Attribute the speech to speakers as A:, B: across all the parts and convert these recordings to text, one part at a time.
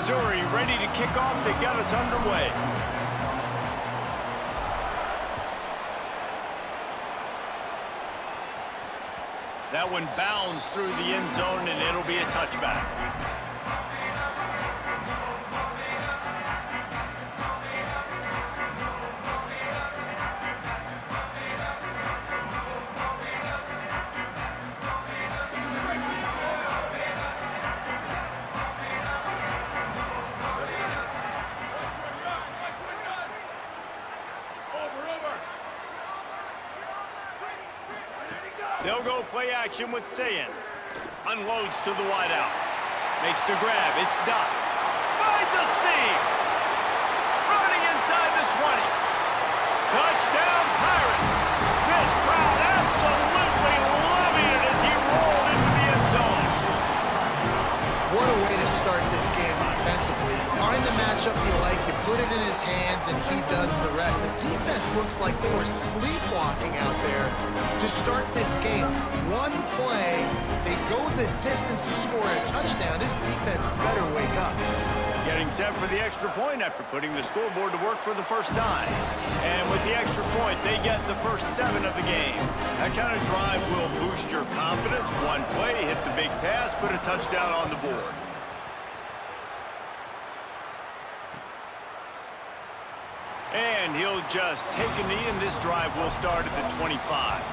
A: Missouri ready to kick off to get us underway. That one bounds through the end zone, and it'll be a touchback. They'll go play action with Sayin. Unloads to the wideout. Makes the grab. It's Duff. Finds a seam. Running inside the 20. Touchdown, Pirates. This crowd absolutely loving it as he rolled into the end zone.
B: What a way to start this game offensively. Find the matchup you like, you put it in his hands, and he does the rest. The defense looks like they were sleepwalking out there to start this game. One play, they go the distance to score a touchdown. This defense better wake up.
A: Getting set for the extra point after putting the scoreboard to work for the first time. And with the extra point, they get the first 7 of the game. That kind of drive will boost your confidence. One play, hit the big pass, put a touchdown on the board. And he'll just take a knee, and this drive will start at the 25.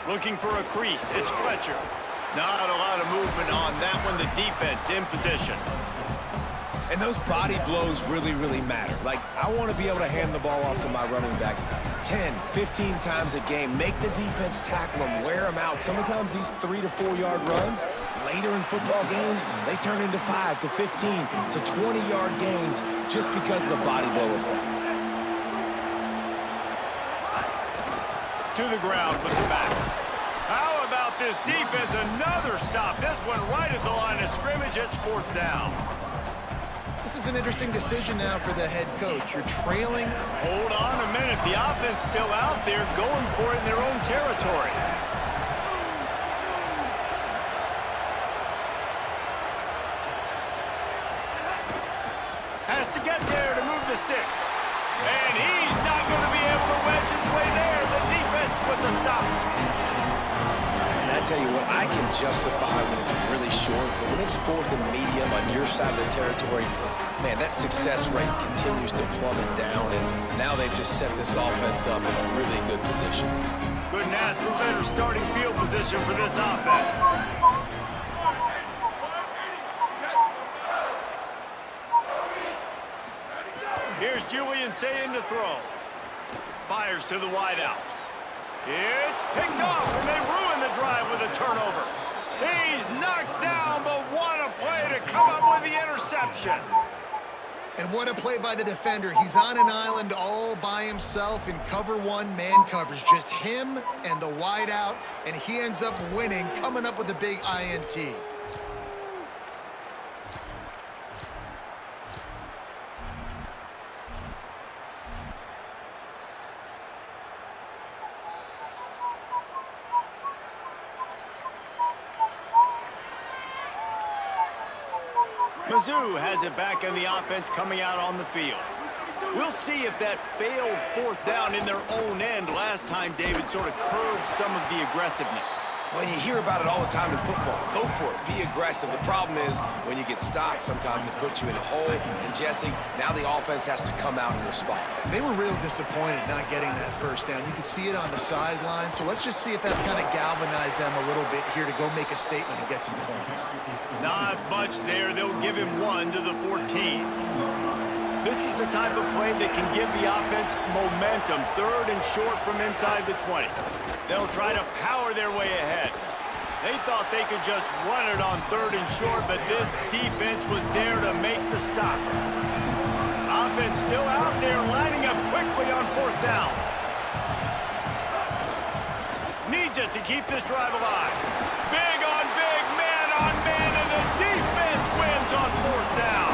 A: Looking for a crease. It's Fletcher. Not a lot of movement on that one. The defense in position.
C: And those body blows really, really matter. Like, I want to be able to hand the ball off to my running back 10, 15 times a game. Make the defense tackle them, wear them out. Sometimes these 3 to 4 yard runs, later in football games, they turn into 5 to 15 to 20 yard gains just because of the body blow effect.
A: To the ground with the back. How about this defense? Another stop. This one right at the line of scrimmage. It's 4th down.
B: This is an interesting decision now for the head coach. You're trailing.
A: Hold on a minute. The offense still out there going for it in their own territory. Has to get there to move the sticks. And he's not going to be able to wedge his way there. The defense with the stop.
C: And I tell you what, I can justify when it's really short, but when it's 4th and medium on your side of the territory, man, that success rate continues to plummet down, and now they've just set this offense up in a really good position.
A: Couldn't ask for better starting field position for this offense. Here's Julian Sayin to throw. Fires to the wideout. It's picked off, and they ruin the drive with a turnover. He's knocked down, but what a play to come up with the interception.
B: And what a play by the defender. He's on an island all by himself in cover 1 man coverage. Just him and the wideout, and he ends up winning, coming up with a big INT.
A: Mizzou has it back in the offense coming out on the field. We'll see if that failed 4th down in their own end last time, David, sort of curbed some of the aggressiveness.
C: Well, you hear about it all the time in football. Go for it. Be aggressive. The problem is when you get stopped, sometimes it puts you in a hole. And, Jesse, now the offense has to come out and respond.
B: They were real disappointed not getting that 1st down. You could see it on the sideline. So let's just see if that's kind of galvanized them a little bit here to go make a statement and get some points.
A: Not much there. They'll give him 1 to the 14. This is the type of play that can give the offense momentum. 3rd and short from inside the 20. They'll try to power their way ahead. They thought they could just run it on 3rd and short, but this defense was there to make the stop. Offense still out there, lining up quickly on 4th down. Needs it to keep this drive alive. Big on big, man on man, and the defense wins on 4th down.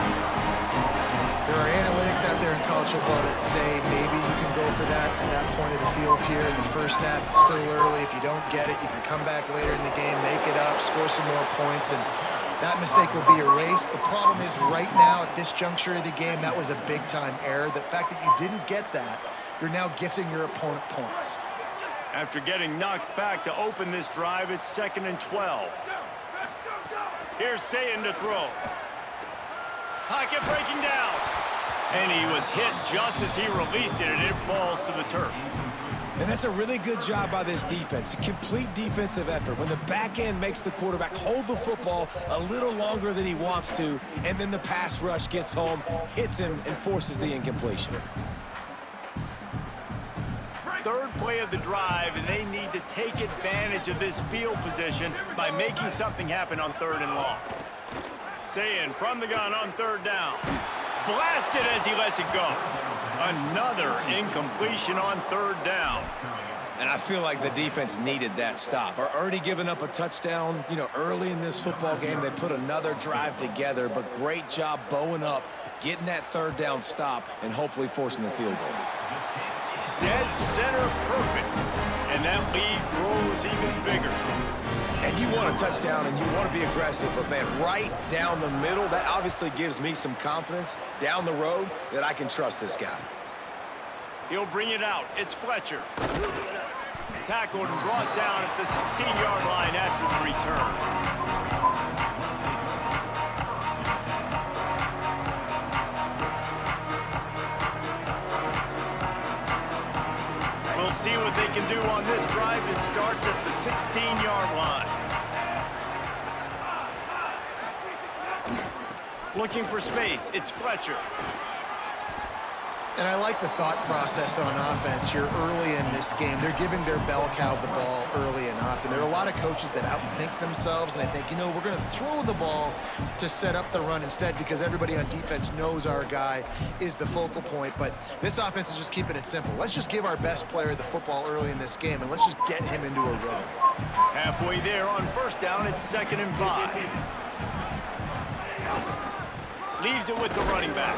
B: There are analytics out there in college potential, but I'd say maybe you can go for that at that point of the field here in the first half. It's still early. If you don't get it, you can come back later in the game, make it up, score some more points, and that mistake will be erased. The problem is right now at this juncture of the game, that was a big-time error. The fact that you didn't get that, you're now gifting your opponent points.
A: After getting knocked back to open this drive, it's 2nd and 12. Here's Sayin to throw. Pocket breaking down. And he was hit just as he released it, and it falls to the turf.
C: And that's a really good job by this defense. A complete defensive effort. When the back end makes the quarterback hold the football a little longer than he wants to, and then the pass rush gets home, hits him, and forces the incompletion.
A: Third play of the drive, and they need to take advantage of this field position by making something happen on 3rd and long. Sayin from the gun on 3rd down. Blasted as he lets it go. Another incompletion on 3rd down.
C: And I feel like the defense needed that stop. Are already giving up a touchdown, early in this football game. They put another drive together, but great job bowing up, getting that 3rd down stop, and hopefully forcing the field goal.
A: Dead center perfect. And that lead grows even bigger.
C: And you want a touchdown and you want to be aggressive, but man, right down the middle, that obviously gives me some confidence down the road that I can trust this guy.
A: He'll bring it out. It's Fletcher. Tackled and brought down at the 16-yard line after the return. We'll see what they can do on this drive that starts at the 16-yard line. Looking for space, it's Fletcher.
B: And I like the thought process on offense here early in this game. They're giving their bell cow the ball early and often. There are a lot of coaches that outthink themselves, and they think, we're going to throw the ball to set up the run instead because everybody on defense knows our guy is the focal point. But this offense is just keeping it simple. Let's just give our best player the football early in this game, and let's just get him into a rhythm.
A: Halfway there on 1st down, it's 2nd and 5. Leaves it with the running back.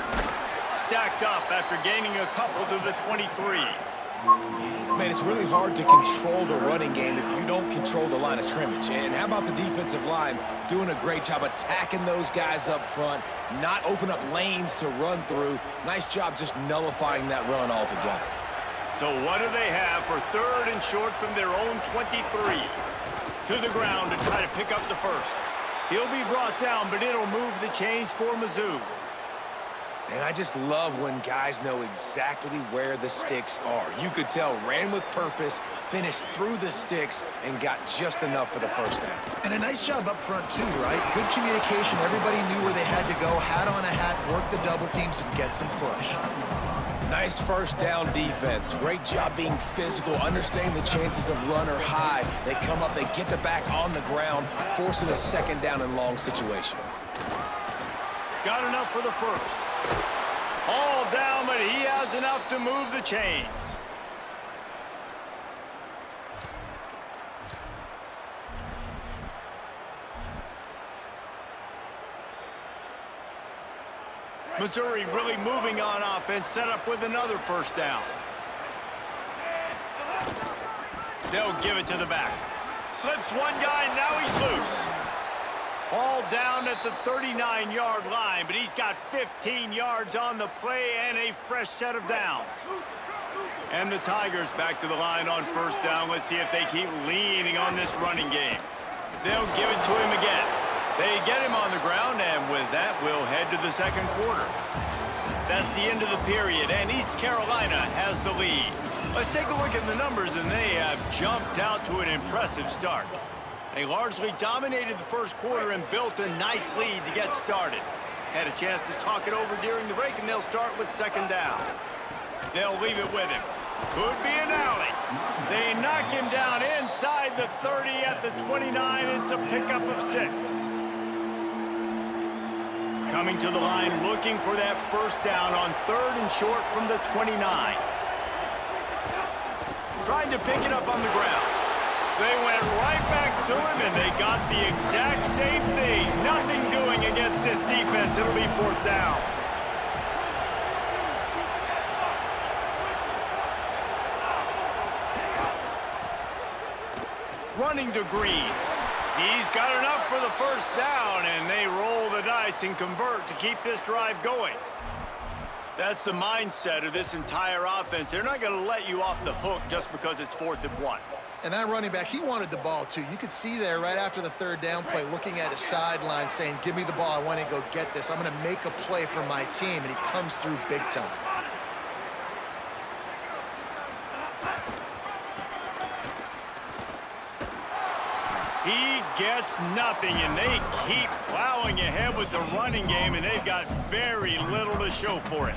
A: Stacked up after gaining a couple to the 23.
C: Man, it's really hard to control the running game if you don't control the line of scrimmage. And how about the defensive line doing a great job attacking those guys up front, not open up lanes to run through. Nice job just nullifying that run altogether.
A: So what do they have for 3rd and short from their own 23? To the ground to try to pick up the first. He'll be brought down, but it'll move the chains for Mizzou.
C: And I just love when guys know exactly where the sticks are. You could tell ran with purpose, finished through the sticks, and got just enough for the 1st down.
B: And a nice job up front too, right? Good communication. Everybody knew where they had to go, hat on a hat, work the double teams, and get some push.
C: Nice 1st down defense. Great job being physical, understanding the chances of run or high. They come up, they get the back on the ground, forcing a 2nd down and long situation.
A: Got enough for the first. All down, but he has enough to move the chains. Missouri really moving on offense, set up with another 1st down. They'll give it to the back. Slips one guy, now he's loose. All down at the 39-yard line, but he's got 15 yards on the play and a fresh set of downs. And the Tigers back to the line on 1st down. Let's see if they keep leaning on this running game. They'll give it to him again. They get him on the ground, and with that, we'll head to the 2nd quarter. That's the end of the period, and East Carolina has the lead. Let's take a look at the numbers, and they have jumped out to an impressive start. They largely dominated the 1st quarter and built a nice lead to get started. Had a chance to talk it over during the break, and they'll start with 2nd down. They'll leave it with him. Could be an alley. They knock him down inside the 30 at the 29. It's a pickup of 6. Coming to the line, looking for that 1st down on 3rd and short from the 29. Trying to pick it up on the ground. They went right back to him, and they got the exact same thing. Nothing doing against this defense. It'll be 4th down. running to Green. He's got enough for the first down, and they roll the dice and convert to keep this drive going. That's the mindset of this entire offense. They're not going to let you off the hook just because it's 4th and 1.
B: And that running back, he wanted the ball too. You could see there right after the 3rd down play, looking at his sideline saying, give me the ball, I want to go get this. I'm going to make a play for my team, and he comes through big time.
A: He gets nothing, and they keep plowing ahead with the running game, and they've got very little to show for it.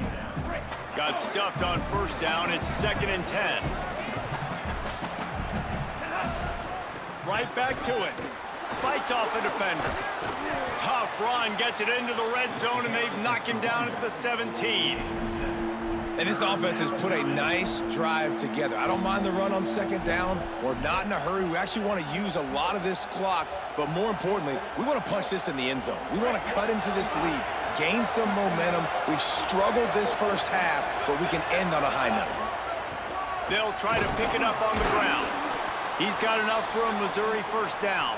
A: Got stuffed on 1st down. It's 2nd and 10. Right back to it. Fights off a defender. Tough run, gets it into the red zone, and they knock him down at the 17.
C: And this offense has put a nice drive together. I don't mind the run on 2nd down. We're not in a hurry. We actually want to use a lot of this clock, but more importantly, we want to punch this in the end zone. We want to cut into this lead, gain some momentum. We've struggled this first half, but we can end on a high note.
A: They'll try to pick it up on the ground. He's got enough for a Missouri 1st down.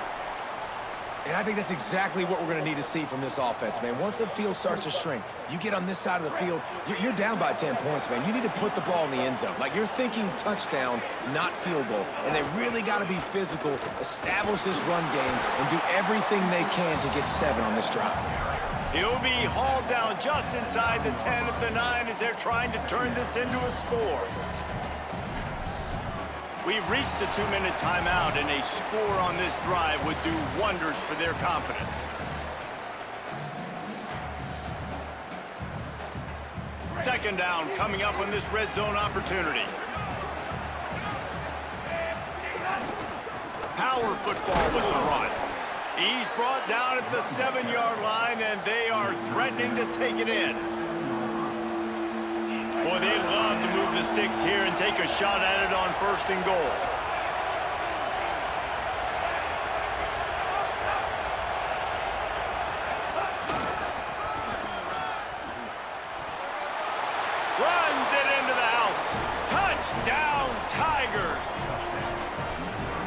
C: And I think that's exactly what we're going to need to see from this offense, man. Once the field starts to shrink, you get on this side of the field, you're down by 10 points, man. You need to put the ball in the end zone. Like, you're thinking touchdown, not field goal. And they really got to be physical, establish this run game, and do everything they can to get 7 on this drive.
A: He'll be hauled down just inside the 10 at the 9 as they're trying to turn this into a score. We've reached the 2-minute timeout, and a score on this drive would do wonders for their confidence. Second down coming up on this red zone opportunity. Power football with the run. He's brought down at the 7-yard line, and they are threatening to take it in. Boy, they'd love to move the sticks here and take a shot at it on 1st and goal. Runs it into the house. Touchdown, Tigers.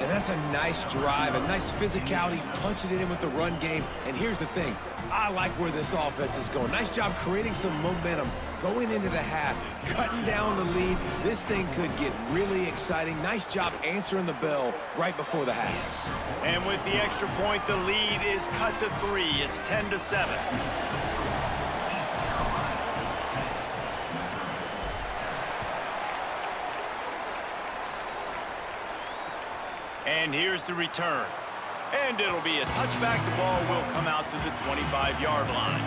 C: And that's a nice drive, a nice physicality, punching it in with the run game. And here's the thing. I like where this offense is going. Nice job creating some momentum, going into the half, cutting down the lead. This thing could get really exciting. Nice job answering the bell right before the half.
A: And with the extra point, the lead is cut to 3. It's 10-7. And here's the return. And it'll be a touchback. The ball will come out to the 25-yard line.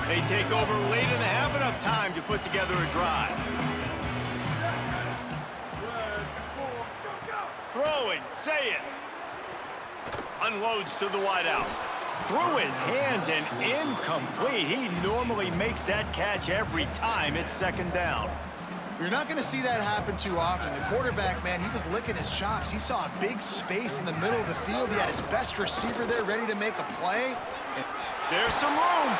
A: They take over late in the half, enough time to put together a drive. Throwing, say it. Unloads to the wideout. Through his hands and incomplete. He normally makes that catch every time. It's 2nd down.
B: You're not going to see that happen too often. The quarterback, man, he was licking his chops. He saw a big space in the middle of the field. He had his best receiver there ready to make a play.
A: There's some room.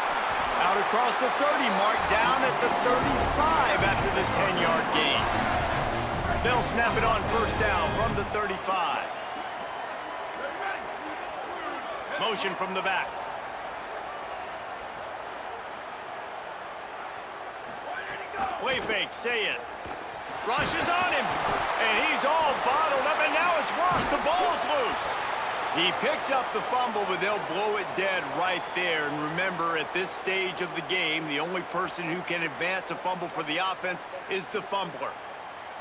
A: Out across the 30 mark, down at the 35 after the 10-yard gain. They'll snap it on 1st down from the 35. Motion from the back. Play fake, say it. Rushes on him, and he's all bottled up, and now it's worse. The ball's loose. He picks up the fumble, but they'll blow it dead right there. And remember, at this stage of the game, the only person who can advance a fumble for the offense is the fumbler.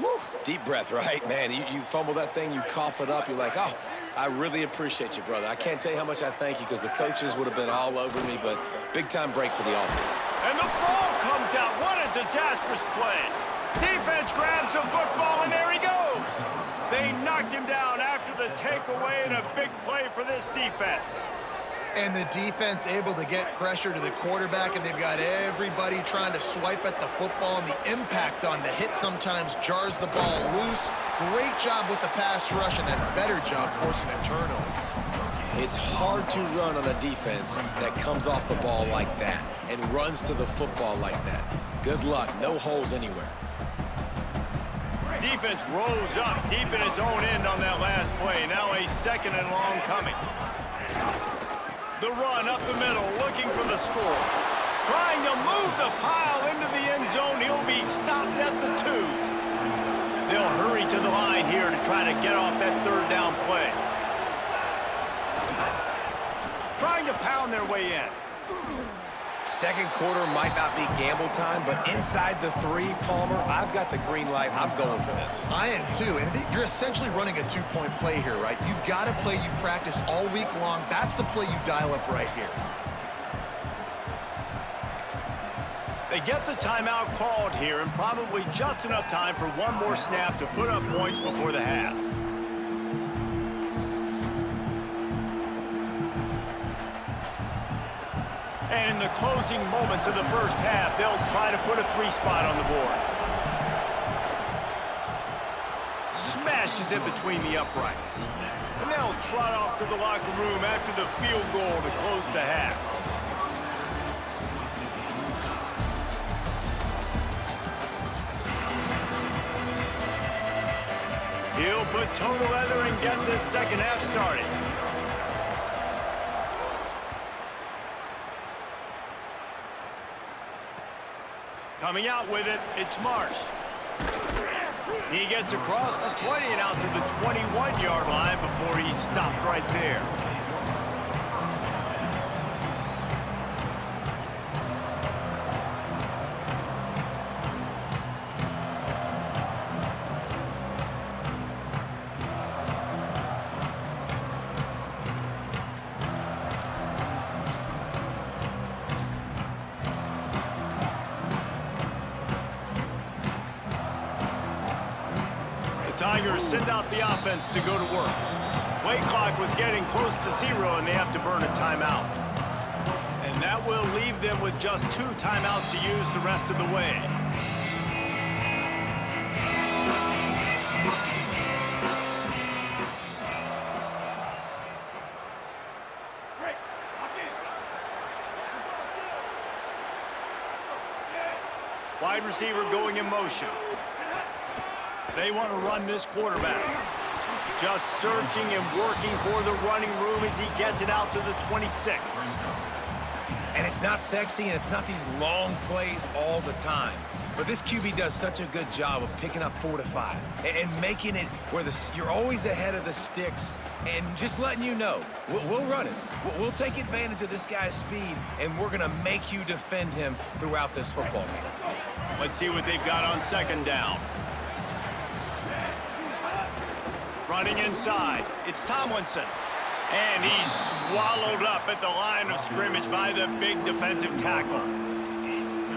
C: Woo. Deep breath, right? Man, you fumble that thing, you cough it up, you're like, oh, I really appreciate you, brother. I can't tell you how much I thank you because the coaches would have been all over me, but big-time break for the offense.
A: And the ball comes out. What a disastrous play. Defense grabs the football, and there he goes. They knocked him down after the takeaway, and a big play for this defense.
B: And the defense able to get pressure to the quarterback, and they've got everybody trying to swipe at the football, and the impact on the hit sometimes jars the ball loose. Great job with the pass rush, and a better job forcing a turnover.
C: It's hard to run on a defense that comes off the ball like that and runs to the football like that. Good luck. No holes anywhere.
A: Defense rose up deep in its own end on that last play. Now a 2nd and long coming. The run up the middle, looking for the score. Trying to move the pile into the end zone. He'll be stopped at the 2. They'll hurry to the line here to try to get off that 3rd down play. Trying to pound their way in.
C: Second quarter might not be gamble time, but inside the 3, Palmer, I've got the green light. I'm going for this.
B: I am too, and you're essentially running a 2-point play here, right? You've got a play you've practiced all week long. That's the play you dial up right here.
A: They get the timeout called here, and probably just enough time for one more snap to put up points before the half. And in the closing moments of the first half, they'll try to put a 3 spot on the board. Smashes it between the uprights. And they'll trot off to the locker room after the field goal to close the half. He'll put toe to leather and get this second half started. Coming out with it, it's Marsh. He gets across the 20 and out to the 21-yard line before he's stopped right there. Tigers send out the offense to go to work. Play clock was getting close to 0, and they have to burn a timeout. And that will leave them with just 2 timeouts to use the rest of the way. Wide receiver going in motion. They want to run this quarterback. Just searching and working for the running room as he gets it out to the 26.
C: And it's not sexy, and it's not these long plays all the time. But this QB does such a good job of picking up 4 to 5 and making it where you're always ahead of the sticks and just letting you know, we'll run it. We'll take advantage of this guy's speed, and we're going to make you defend him throughout this football game.
A: Let's see what they've got on 2nd down. Running inside, it's Tomlinson. And he's swallowed up at the line of scrimmage by the big defensive tackle.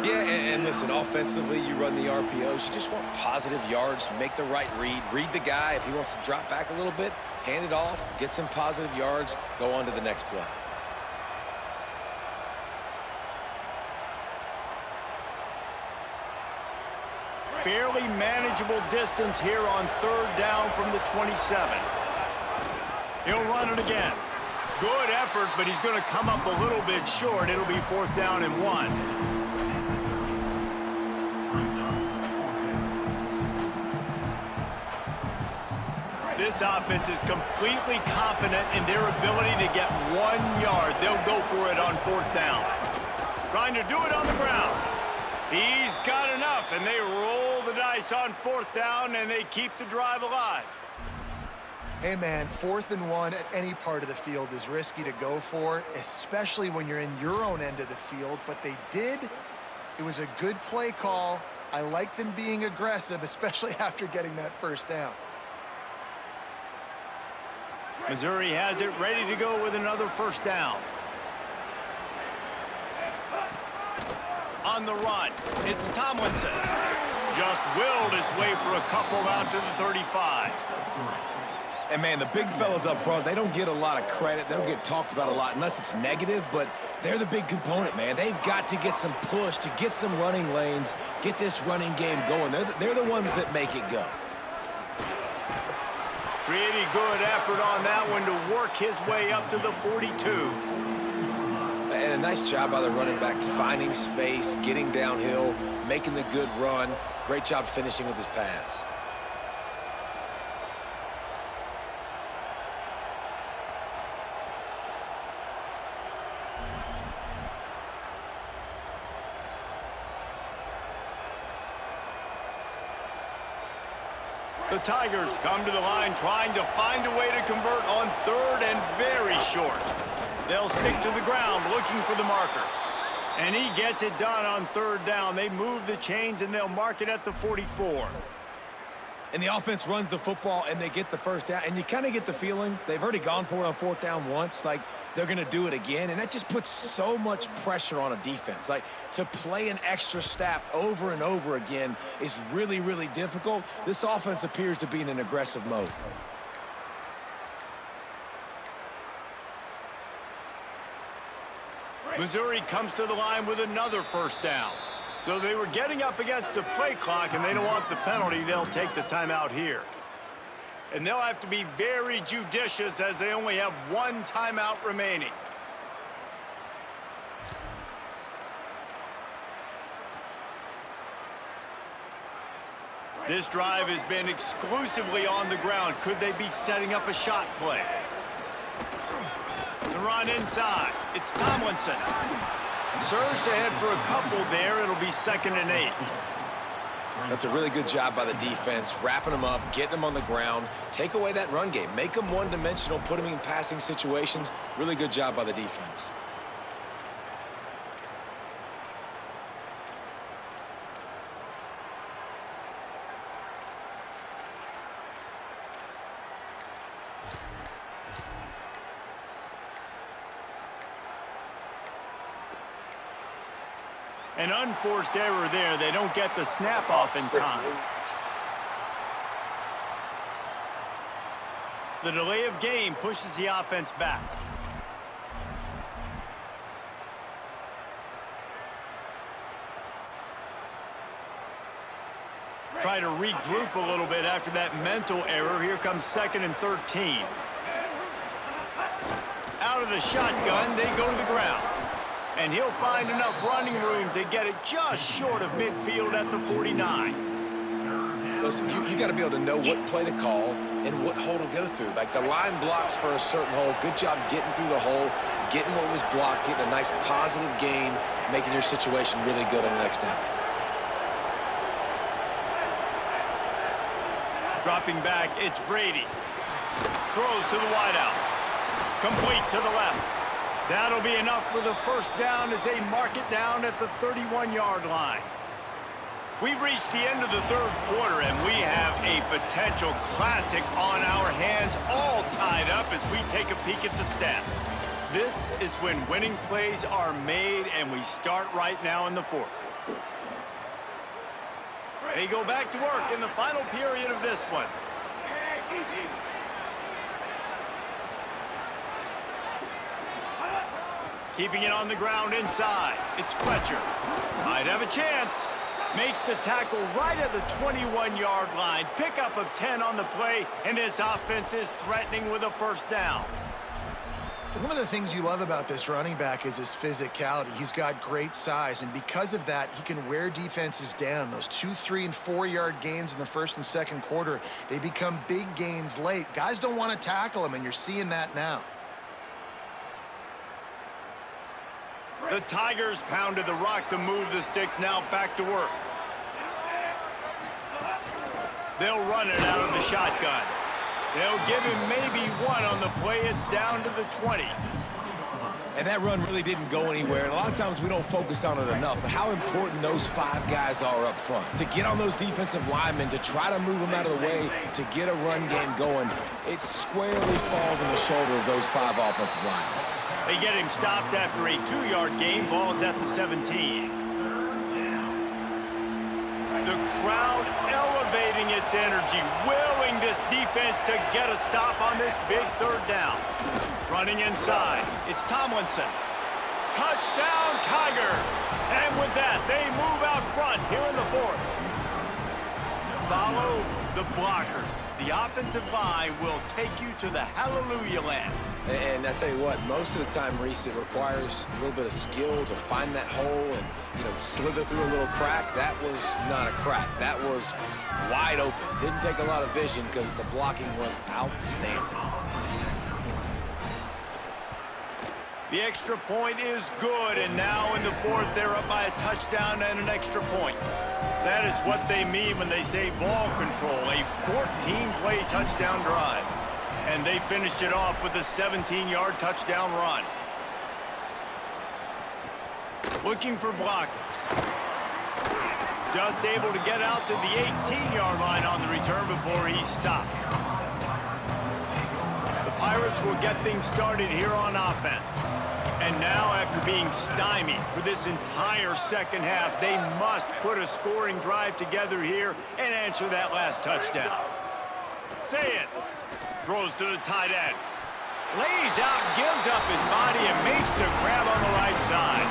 C: Yeah, and listen, offensively, you run the RPOs. You just want positive yards, make the right read. Read the guy. If he wants to drop back a little bit, hand it off, get some positive yards, go on to the next play.
A: Fairly manageable distance here on 3rd down from the 27. He'll run it again. Good effort, but he's going to come up a little bit short. It'll be 4th down and 1. This offense is completely confident in their ability to get 1 yard. They'll go for it on 4th down. Trying to do it on the ground. He's got enough, and they roll the dice on 4th down, and they keep the drive alive.
B: Hey, man, 4th and 1 at any part of the field is risky to go for, especially when you're in your own end of the field, but they did. It was a good play call. I like them being aggressive, especially after getting that 1st down.
A: Missouri has it ready to go with another 1st down. On the run, it's Tomlinson. Just willed his way for a couple out to the 35.
C: And, man, the big fellas up front, they don't get a lot of credit. They don't get talked about a lot unless it's negative, but they're the big component, man. They've got to get some push, to get some running lanes, get this running game going. They're the ones that make it go.
A: Pretty good effort on that one to work his way up to the 42.
C: And a nice job by the running back, finding space, getting downhill, making the good run. Great job finishing with his pads.
A: The Tigers come to the line trying to find a way to convert on third and very short. They'll stick to the ground looking for the marker. And he gets it done on third down. They move the chains and they'll mark it at the 44.
C: And the offense runs the football and they get the first down. And you kind of get the feeling they've already gone for it on fourth down once. Like, they're going to do it again. And that just puts so much pressure on a defense. Like, to play an extra snap over and over again is really, really difficult. This offense appears to be in an aggressive mode.
A: Missouri comes to the line with another first down. So they were getting up against the play clock, and they don't want the penalty. They'll take the timeout here. And they'll have to be very judicious as they only have one timeout remaining. This drive has been exclusively on the ground. Could they be setting up a shot play? The run inside. It's Tomlinson. Surged ahead for a couple there. It'll be 2nd and 8.
C: That's a really good job by the defense, wrapping them up, getting them on the ground, take away that run game, make them one-dimensional, put them in passing situations. Really good job by the defense.
A: An unforced error there. They don't get the snap off in time. The delay of game pushes the offense back. Try to regroup a little bit after that mental error. Here comes 2nd and 13. Out of the shotgun, they go to the ground. And he'll find enough running room to get it just short of midfield at the 49.
C: Listen, you got to be able to know what play to call and what hole to go through. Like, the line blocks for a certain hole. Good job getting through the hole, getting what was blocked, getting a nice positive gain, making your situation really good on the next down.
A: Dropping back, it's Brady. Throws to the wideout. Complete to the left. That'll be enough for the first down as they mark it down at the 31-yard line. We've reached the end of the third quarter, and we have a potential classic on our hands, all tied up as we take a peek at the stats. This is when winning plays are made, and we start right now in the fourth. They go back to work in the final period of this one. Keeping it on the ground inside. It's Fletcher. Might have a chance. Makes the tackle right at the 21-yard line. Pickup of 10 on the play, and this offense is threatening with a first down.
B: One of the things you love about this running back is his physicality. He's got great size, and because of that, he can wear defenses down. Those 2-, 3-, and 4-yard gains in the first and second quarter, they become big gains late. Guys don't want to tackle him, and you're seeing that now.
A: The Tigers pounded the rock to move the sticks, now back to work. They'll run it out of the shotgun. They'll give him maybe one on the play. It's down to the 20.
C: And that run really didn't go anywhere. And a lot of times we don't focus on it enough, but how important those 5 guys are up front. To get on those defensive linemen, to try to move them out of the way, to get a run game going, it squarely falls on the shoulder of those 5 offensive linemen.
A: They get him stopped after a 2-yard gain. Ball's at the 17. The crowd elevating its energy, willing this defense to get a stop on this big third down. Running inside, it's Tomlinson. Touchdown, Tigers! And with that, they move out front here in the fourth. Follow the blockers. The offensive line will take you to the hallelujah land.
C: And I tell you what, most of the time, Reese, it requires a little bit of skill to find that hole and, slither through a little crack. That was not a crack. That was wide open. Didn't take a lot of vision because the blocking was outstanding.
A: The extra point is good, and now in the fourth, they're up by a touchdown and an extra point. That is what they mean when they say ball control, a 14-play touchdown drive. And they finished it off with a 17-yard touchdown run. Looking for blockers. Just able to get out to the 18-yard line on the return before he stopped. The Pirates will get things started here on offense. And now, after being stymied for this entire second half, they must put a scoring drive together here and answer that last touchdown. Say it. Throws to the tight end. Lays out, gives up his body, and makes the grab on the right side.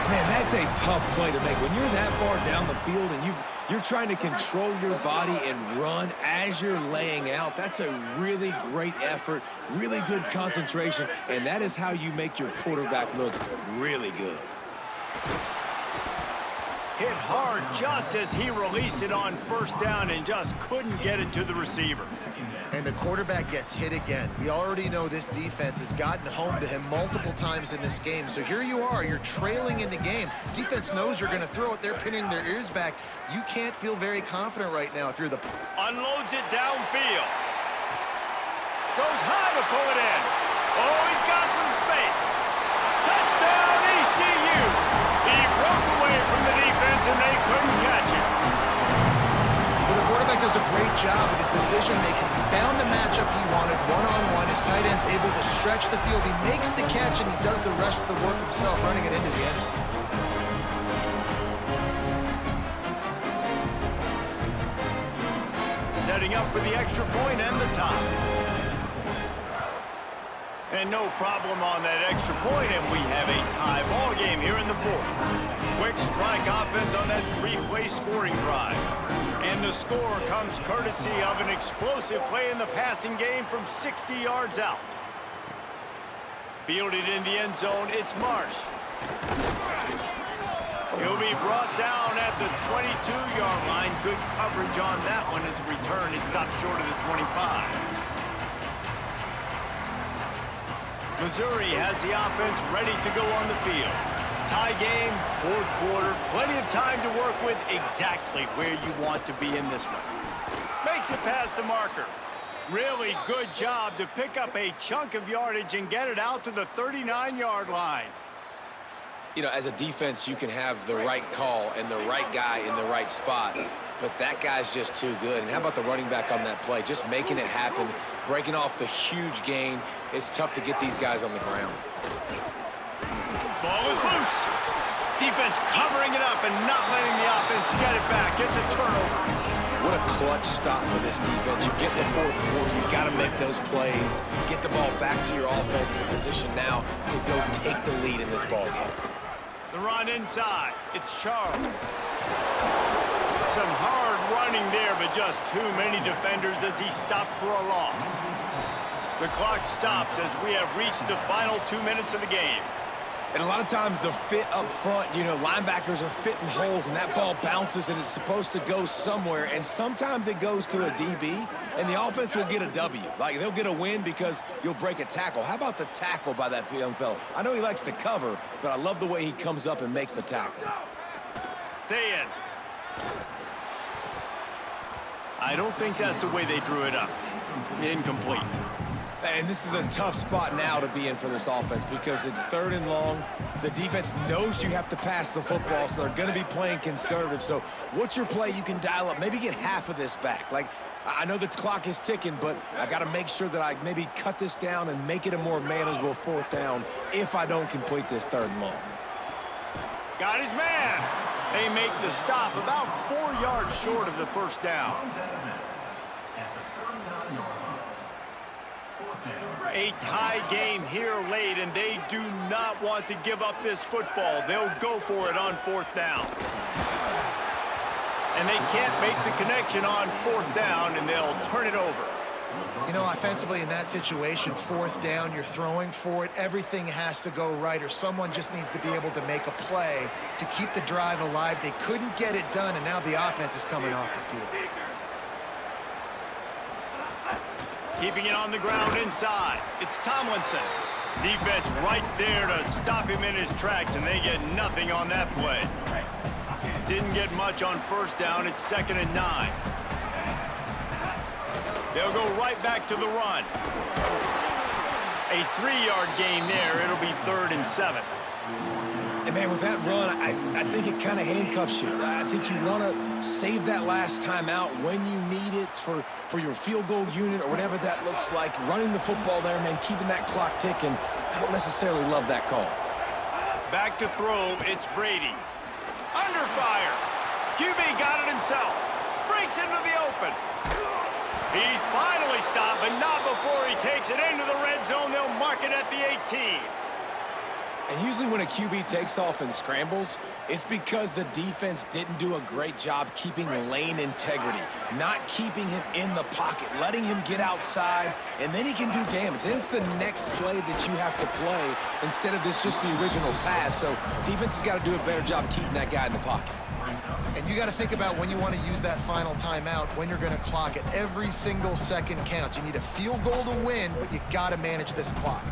C: Man, that's a tough play to make. When you're that far down the field and you're trying to control your body and run as you're laying out, that's a really great effort, really good concentration, and that is how you make your quarterback look really good.
A: Hit hard just as he released it on first down and just couldn't get it to the receiver.
B: And the quarterback gets hit again. We already know this defense has gotten home to him multiple times in this game. So here you are, you're trailing in the game. Defense knows you're going to throw it. They're pinning their ears back. You can't feel very confident right now if you're the...
A: Unloads it downfield. Goes high to pull it in. Oh, he's got some space. Touchdown, ECU. He broke away from the defense and they couldn't catch it.
B: Well, the quarterback does a great job with his decision-making. He found the matchup he wanted, one-on-one. His tight end's able to stretch the field. He makes the catch, and he does the rest of the work himself, running it into the end zone.
A: Setting up for the extra point and the tie. And no problem on that extra point, and we have a tie ball game here in the fourth. Quick strike offense on that three-play scoring drive. And the score comes courtesy of an explosive play in the passing game from 60 yards out. Fielded in the end zone, it's Marsh. He'll be brought down at the 22-yard line. Good coverage on that one as return is stopped short of the 25. Missouri has the offense ready to go on the field. Tie game, fourth quarter, plenty of time to work with, exactly where you want to be in this one. Makes it past the marker. Really good job to pick up a chunk of yardage and get it out to the 39-yard line.
C: As a defense, you can have the right call and the right guy in the right spot, but that guy's just too good. And how about the running back on that play? Just making it happen, breaking off the huge gain. It's tough to get these guys on the ground.
A: Ball is loose. Defense covering it up and not letting the offense get it back. It's a turnover.
C: What a clutch stop for this defense. You get in the fourth quarter, you got to make those plays. Get the ball back to your offense in a position now to go take the lead in this ball game.
A: The run inside. It's Charles. Some hard running there, but just too many defenders as he stopped for a loss. The clock stops as we have reached the final 2 minutes of the game.
C: And a lot of times the fit up front, linebackers are fitting holes and that ball bounces and it's supposed to go somewhere. And sometimes it goes to a DB and the offense will get a W. Like they'll get a win because you'll break a tackle. How about the tackle by that young fellow? I know he likes to cover, but I love the way he comes up and makes the tackle.
A: Say it. I don't think that's the way they drew it up. Incomplete.
C: And this is a tough spot now to be in for this offense because it's third and long. The defense knows you have to pass the football, so they're going to be playing conservative. So what's your play you can dial up? Maybe get half of this back. Like, I know the clock is ticking, but I got to make sure that I maybe cut this down and make it a more manageable fourth down if I don't complete this third and long.
A: Got his man. They make the stop about 4 yards short of the first down. A tie game here late, and they do not want to give up this football. They'll go for it on fourth down. And they can't make the connection on 4th down, and they'll turn it over.
B: You know, offensively in that situation, 4th down, you're throwing for it. Everything has to go right, or someone just needs to be able to make a play to keep the drive alive. They couldn't get it done, and now the offense is coming off the field.
A: Keeping it on the ground inside. It's Tomlinson. Defense right there to stop him in his tracks, and they get nothing on that play. Didn't get much on 1st down. It's 2nd and 9. They'll go right back to the run. A 3-yard gain there. It'll be 3rd and 7.
C: And, man, with that run, I think it kind of handcuffs you. I think you want to save that last time out when you need it for your field goal unit or whatever that looks like. Running the football there, man, keeping that clock ticking. I don't necessarily love that call.
A: Back to throw. It's Brady. Under fire. QB got it himself. Breaks into the open. He's finally stopped, but not before he takes it into the red zone. They'll mark it at the 18.
C: And usually when a QB takes off and scrambles, it's because the defense didn't do a great job keeping lane integrity, not keeping him in the pocket, letting him get outside, and then he can do damage. Then it's the next play that you have to play instead of this just the original pass. So defense has got to do a better job keeping that guy in the pocket.
B: And you got to think about when you want to use that final timeout, when you're going to clock it. Every single second counts. You need a field goal to win, but you got to manage this clock.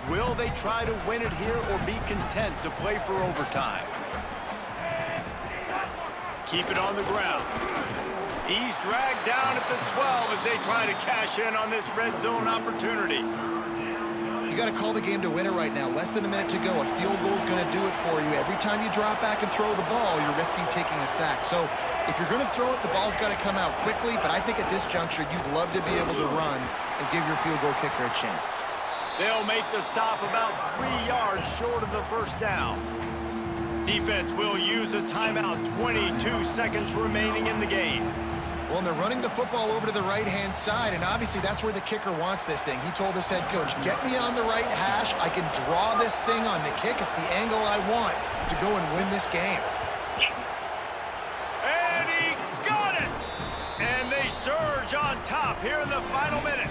A: Will they try to win it here or be content to play for overtime? Keep it on the ground. He's dragged down at the 12 as they try to cash in on this red zone opportunity.
B: You got to call the game to win it right now. Less than a minute to go. A field goal is going to do it for you. Every time you drop back and throw the ball, you're risking taking a sack. So if you're going to throw it, the ball's got to come out quickly. But I think at this juncture, you'd love to be able to run and give your field goal kicker a chance.
A: They'll make the stop about 3 yards short of the 1st down. Defense will use a timeout. 22 seconds remaining in the game.
B: Well, and they're running the football over to the right-hand side, and obviously that's where the kicker wants this thing. He told his head coach, get me on the right hash. I can draw this thing on the kick. It's the angle I want to go and win this game.
A: And he got it! And they surge on top here in the final minute.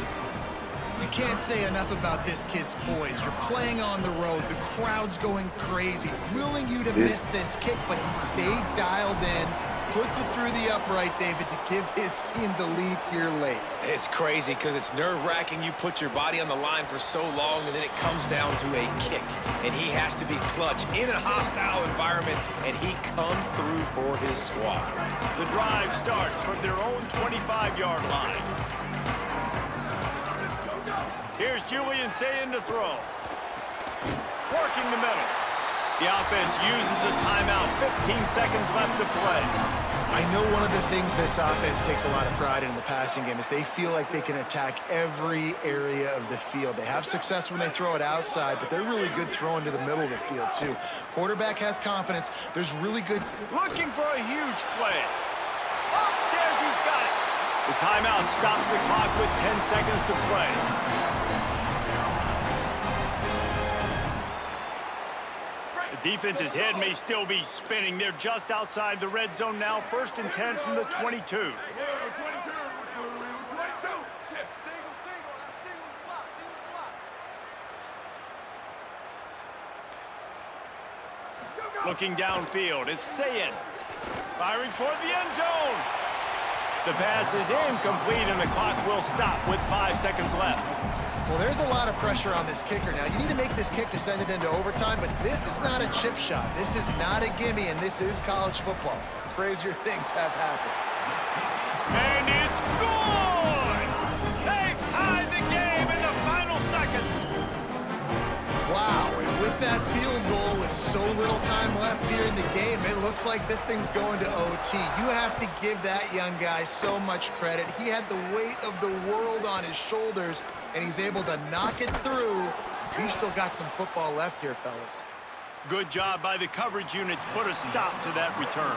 B: You can't say enough about this kid's poise. You're playing on the road. The crowd's going crazy, willing you to miss this kick, but he stayed dialed in, puts it through the upright, David, to give his team the lead here late.
C: It's crazy because it's nerve-wracking. You put your body on the line for so long, and then it comes down to a kick. And he has to be clutch in a hostile environment, and he comes through for his squad.
A: The drive starts from their own 25-yard line. Here's Julian saying to throw. Working the middle. The offense uses a timeout. 15 seconds left to play.
B: I know one of the things this offense takes a lot of pride in the passing game is they feel like they can attack every area of the field. They have success when they throw it outside, but they're really good throwing to the middle of the field, too. Quarterback has confidence. There's really good...
A: Looking for a huge play. Upstairs, he's got it. The timeout stops the clock with 10 seconds to play. The defense's head may still be spinning. They're just outside the red zone now. 1st and 10 from the 22. Looking downfield, it's Sayin. Firing toward the end zone. The pass is incomplete, and the clock will stop with 5 seconds left.
B: Well, there's a lot of pressure on this kicker now. You need to make this kick to send it into overtime, but this is not a chip shot. This is not a gimme, and this is college football. Crazier things have happened.
A: And it's good! They've tied the game in the final seconds.
B: Wow, and with that field goal, with so little time left here in the game, it looks like this thing's going to OT. You have to give that young guy so much credit. He had the weight of the world on his shoulders, and he's able to knock it through. We've still got some football left here, fellas.
A: Good job by the coverage unit to put a stop to that return.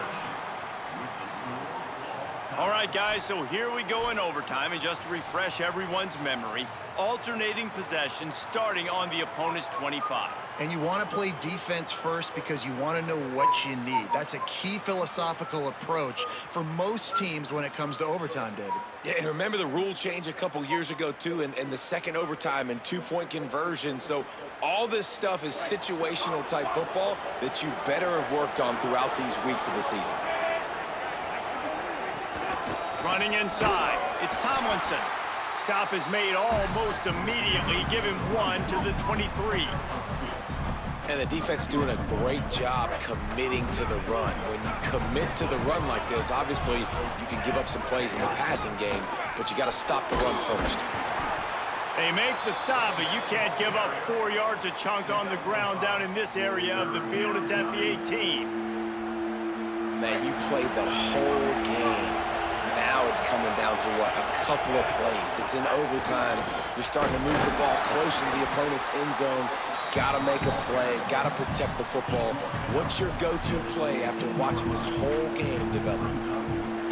A: All right, guys, so here we go in overtime, and just to refresh everyone's memory, alternating possession starting on the opponent's 25.
B: And you want to play defense first because you want to know what you need. That's a key philosophical approach for most teams when it comes to overtime, David.
C: Yeah, and remember the rule change a couple years ago, too, and the second overtime and two-point conversion. So all this stuff is situational type football that you better have worked on throughout these weeks of the season.
A: Running inside, it's Tomlinson. Stop is made almost immediately. Give him 1 to the 23.
C: And the defense doing a great job committing to the run. When you commit to the run like this, obviously you can give up some plays in the passing game, but you got to stop the run first.
A: They make the stop, but you can't give up 4 yards a chunk on the ground down in this area of the field. It's at the 18.
C: Man, you played the whole game. Now it's coming down to what? A couple of plays. It's in overtime. You're starting to move the ball closer to the opponent's end zone. Got to make a play. Got to protect the football. What's your go-to play after watching this whole game develop?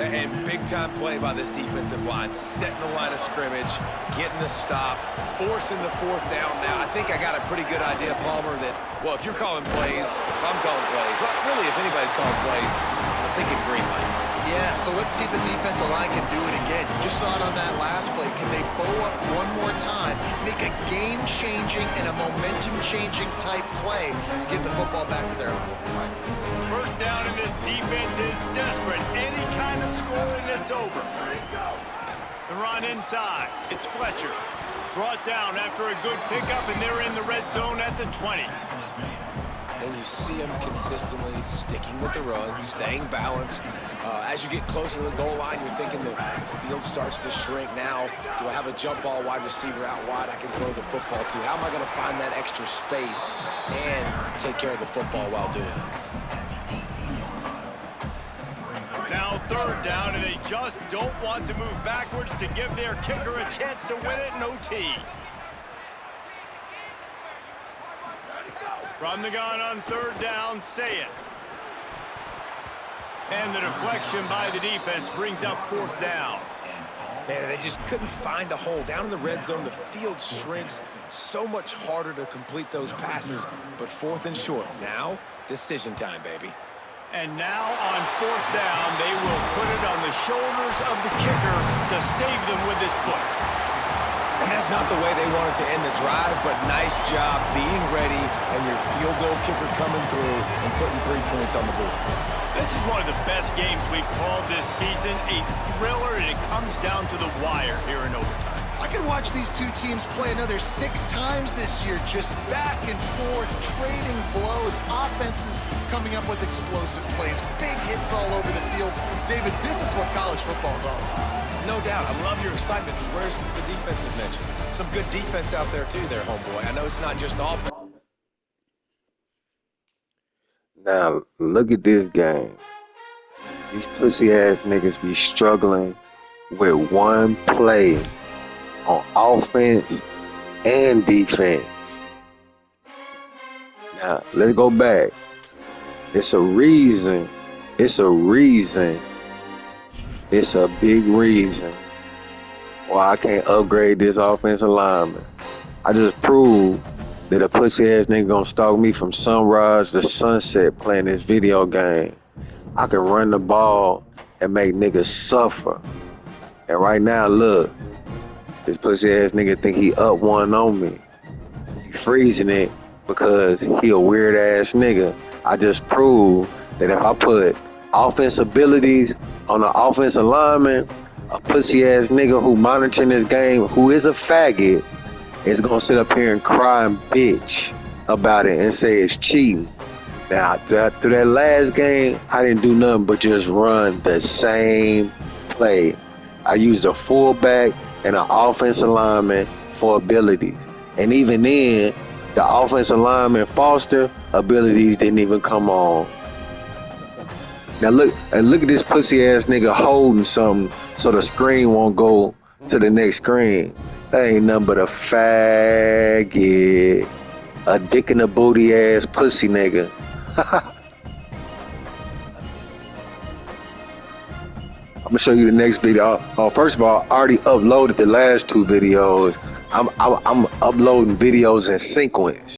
C: And big-time play by this defensive line. Setting the line of scrimmage, getting the stop, forcing the fourth down now. I think I got a pretty good idea, Palmer, that, well, if you're calling plays, if I'm calling plays, well, really, if anybody's calling plays, I'm thinking green light.
B: Yeah, so let's see if the defensive line can do it again. You just saw it on that last play. Can they bow up one more time, make a game-changing and a momentum-changing type play to give the football back to their offense?
A: First down, and this defense is desperate. Any kind of score, and it's over. The run inside. It's Fletcher. Brought down after a good pickup, and they're in the red zone at the 20.
C: And you see him consistently sticking with the run, staying balanced. As you get closer to the goal line, you're thinking the field starts to shrink. Now, do I have a jump ball wide receiver out wide I can throw the football to? How am I going to find that extra space and take care of the football while doing it?
A: Now third down, and they just don't want to move backwards to give their kicker a chance to win it in OT. From the gun on third down, say it. And the deflection by the defense brings up fourth down.
C: Man, they just couldn't find a hole. Down in the red zone, the field shrinks. So much harder to complete those passes, but fourth and short. Now, decision time, baby.
A: And now on fourth down, they will put it on the shoulders of the kicker to save them with his foot.
C: And that's not the way they wanted to end the drive, but nice job being ready and your field goal kicker coming through and putting 3 points on the board.
A: This is one of the best games we've called this season, a thriller, and it comes down to the wire here in overtime.
B: I could watch these two teams play another 6 times this year, just back and forth, trading blows, offenses coming up with explosive plays, big hits all over the field. David, this is what college football is all about.
C: No doubt. I love your excitement. Where's the defensive mentions? Some good defense out there, too, there, homeboy. I know it's not just offense.
D: Now, look at this game. These pussy-ass niggas be struggling with one play on offense and defense. Now, let's go back. It's a reason. It's a reason. It's a big reason why I can't upgrade this offensive lineman. I just proved that a pussy-ass nigga gonna stalk me from sunrise to sunset playing this video game. I can run the ball and make niggas suffer. And right now, look, this pussy-ass nigga think he up one on me. He freezing it because he a weird-ass nigga. I just proved that if I put offense abilities on an offensive lineman, a pussy-ass nigga who monitoring this game, who is a faggot, is gonna sit up here and cry and bitch about it and say it's cheating. Now, through that last game, I didn't do nothing but just run the same play. I used a fullback and an offensive lineman for abilities. And even then, the offensive lineman Foster abilities didn't even come on. Now look at this pussy ass nigga holding something so the screen won't go to the next screen. That ain't nothing but a faggot, a dick in the booty ass pussy nigga. I'm gonna show you the next video. First of all, I already uploaded the last 2 videos. I'm uploading videos in sequence.